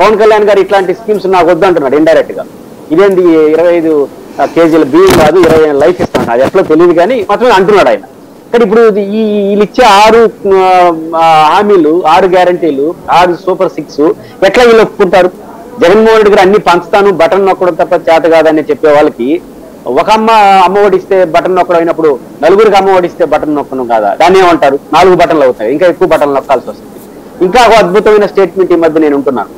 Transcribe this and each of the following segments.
పవన్ కళ్యాణ్ గారు ఇట్లాంటి స్కీమ్స్ నాకు వద్దు అంటున్నాడు ఇండైరెక్ట్ గా. ఇదేంటి 25 కేజీల బియ్యం కాదు 20 లైఫ్ ఇస్తాను, అది ఎట్లా తెలియదు కానీ మాత్రమే అంటున్నాడు ఆయన. కానీ ఇప్పుడు వీళ్ళు ఇచ్చే 6 హామీలు, 6 గ్యారంటీలు, 6 సూపర్ 6 ఎట్లా వీళ్ళు ఒప్పుకుంటారు? జగన్మోహన్ రెడ్డి గారు అన్ని పంచుతాను, బటన్ నొక్కడం తప్ప చేత కాదని చెప్పే వాళ్ళకి ఒక అమ్మ ఓడిస్తే బటన్ నొక్కడం అయినప్పుడు 4గురికి అమ్మ ఓడిస్తే బటన్ నొక్కడం కాదా? దాన్ని ఏమంటారు? 4 బటన్లు అవుతాయి, ఇంకా ఎక్కువ బటన్లు నొక్కాల్సి వస్తుంది. ఇంకా ఒక అద్భుతమైన స్టేట్మెంట్ ఈ మధ్య నేను ఉంటున్నాను.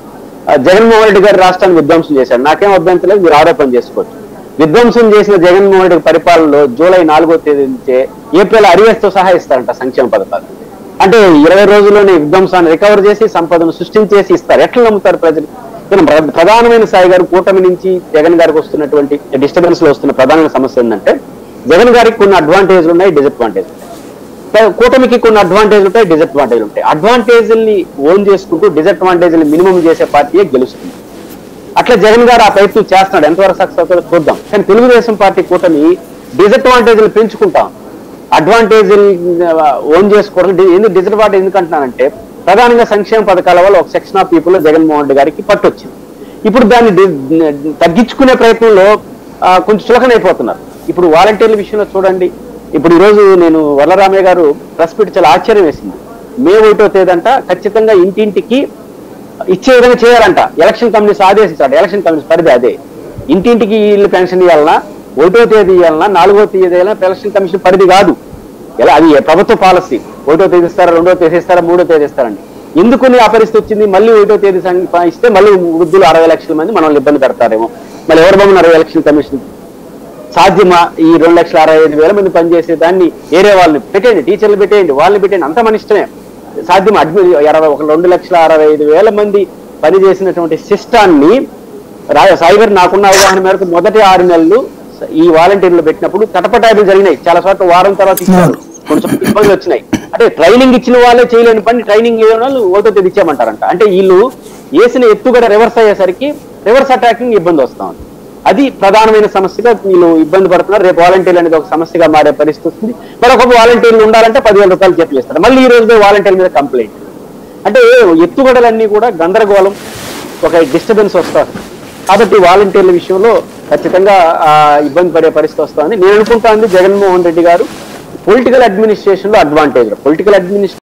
జగన్మోహన్ రెడ్డి గారు రాష్ట్రాన్ని విధ్వంసం చేశాడు, నాకేం అభ్యంతరం లేదు, మీరు ఆరోపణ చేసుకోవచ్చు. విధ్వంసం చేసిన జగన్మోహన్ రెడ్డి పరిపాలనలో జూలై 4వ తేదీ నుంచే ఏప్రిల్ అరియర్స్తో సహా ఇస్తారంట సంక్షేమ పథకాలు. అంటే 20 రోజుల్లోనే విధ్వంసాన్ని రికవర్ చేసి సంపదను సృష్టించేసి ఇస్తారు. ఎట్లా నమ్ముతారు ప్రజలు? ప్రధానమైన స్థాయి గారు కూటమి నుంచి జగన్ గారికి వస్తున్నటువంటి డిస్టర్బెన్స్ లో వస్తున్న ప్రధానమైన సమస్య ఏంటంటే జగన్ గారికి కొన్ని అడ్వాంటేజ్లు ఉన్నాయి, డిసడ్వాంటేజ్ ఉంటాయి. కూటమికి కొన్ని అడ్వాంటేజ్లు ఉంటాయి, డిసడ్వాంటేజ్లు ఉంటాయి. అడ్వాంటేజ్ని ఓన్ చేసుకుంటూ డిసడ్వాంటేజ్ని మినిమం చేసే పార్టీయే గెలుస్తుంది. అట్లా జగన్ గారు ఆ ప్రయత్నం చేస్తున్నాడు, ఎంతవరకు సక్సెస్ అవుతుందో చూద్దాం. కానీ తెలుగుదేశం పార్టీ కూటమి డిసడ్వాంటేజ్లు పెంచుకుంటాం, అడ్వాంటేజ్ని ఓన్ చేసుకోవడం. ఎందుకు డిసడ్వాంటేజ్ ఎందుకంటున్నానంటే ప్రధానంగా సంక్షేమ పథకాల వల్ల ఒక section of people Jaganmohan Reddy గారికి పట్టొచ్చింది. ఇప్పుడు దాన్ని తగ్గించుకునే ప్రయత్నంలో కొంచెం చులకనైపోతున్నారు. ఇప్పుడు వాలంటీర్ల విషయంలో చూడండి, ఇప్పుడు ఈరోజు నేను వరలరామయ్య గారు ప్రెస్ మీట్ చాలా ఆశ్చర్యం వేసింది. మే 1వ తేదంట ఖచ్చితంగా ఇంటింటికి ఇచ్చే విధంగా చేయాలంట. ఎలక్షన్ కమిషన్ ఆదేశించాడు, ఎలక్షన్ కమిషన్ పరిధి అదే. ఇంటింటికి ఇల్లు పెన్షన్ ఇవ్వాలన్నా, 1వ తేదీ ఇవ్వాలన్నా, 4వ తేదీ ఇవ్వాలన్నా ఎలక్షన్ కమిషన్ పరిధి కాదు. ఎలా అది ప్రభుత్వ పాలసీ. 1వ తేదీ ఇస్తారా, 2వ తేదీ ఇస్తారా, 3వ తేదీ ఇస్తారండి. ఎందుకు ఆ పరిస్థితి వచ్చింది? మళ్ళీ 1వ తేదీ ఇస్తే మళ్ళీ వృద్ధులు 60 లక్షల మంది మనల్ని ఇబ్బంది పెడతారేమో. మళ్ళీ ఎవరు బాగున్నారు ఎలక్షన్ కమిషన్? సాధ్యమా? ఈ 2,65,000 మంది పనిచేసే దాన్ని ఏరే వాళ్ళని పెట్టేయండి, టీచర్లు పెట్టేయండి, వాళ్ళని పెట్టేయండి, అంత మన ఇష్టమే. సాధ్యమా? 2,65,000 మంది పనిచేసినటువంటి సిస్టాన్ని సాయి గారు నాకున్న అవగాహన మేరకు మొదటి 6 నెలలు ఈ వాలంటీర్లు పెట్టినప్పుడు తటపటాయిలు జరిగినాయి. చాలా చోట్ల వారం తర్వాత ఇచ్చారు, కొంచెం ఇబ్బందులు వచ్చినాయి. అంటే ట్రైనింగ్ ఇచ్చిన వాళ్ళే చేయలేని పని ట్రైనింగ్ లేని వాళ్ళు 1వ తేదీ ఇచ్చామంటారంట. అంటే వీళ్ళు వేసిన ఎత్తుగడ రివర్స్ అయ్యేసరికి రివర్స్ అటాకింగ్ ఇబ్బంది వస్తా ఉంది. అది ప్రధానమైన సమస్యగా వీళ్ళు ఇబ్బంది పడుతున్నారు. రేపు వాలంటీర్లు అనేది ఒక సమస్యగా మారే పరిస్థితి వస్తుంది. మరొక వాలంటీర్లు ఉండాలంటే 10,000 రూపాయలు చెప్పి ఇస్తారు. మళ్ళీ ఈ రోజు వాలంటీర్ల మీద కంప్లైంట్. అంటే ఎత్తుగడలన్నీ కూడా గందరగోళం, ఒక డిస్టర్బెన్స్ వస్తారు. కాబట్టి వాలంటీర్ల విషయంలో ఖచ్చితంగా ఇబ్బంది పడే పరిస్థితి వస్తుంది. నేను అనుకుంటాను జగన్మోహన్ రెడ్డి గారు పొలిటికల్ అడ్మినిస్ట్రేషన్ లో అడ్వాంటేజ్, పొలిటికల్ అడ్మినిస్ట్రేషన్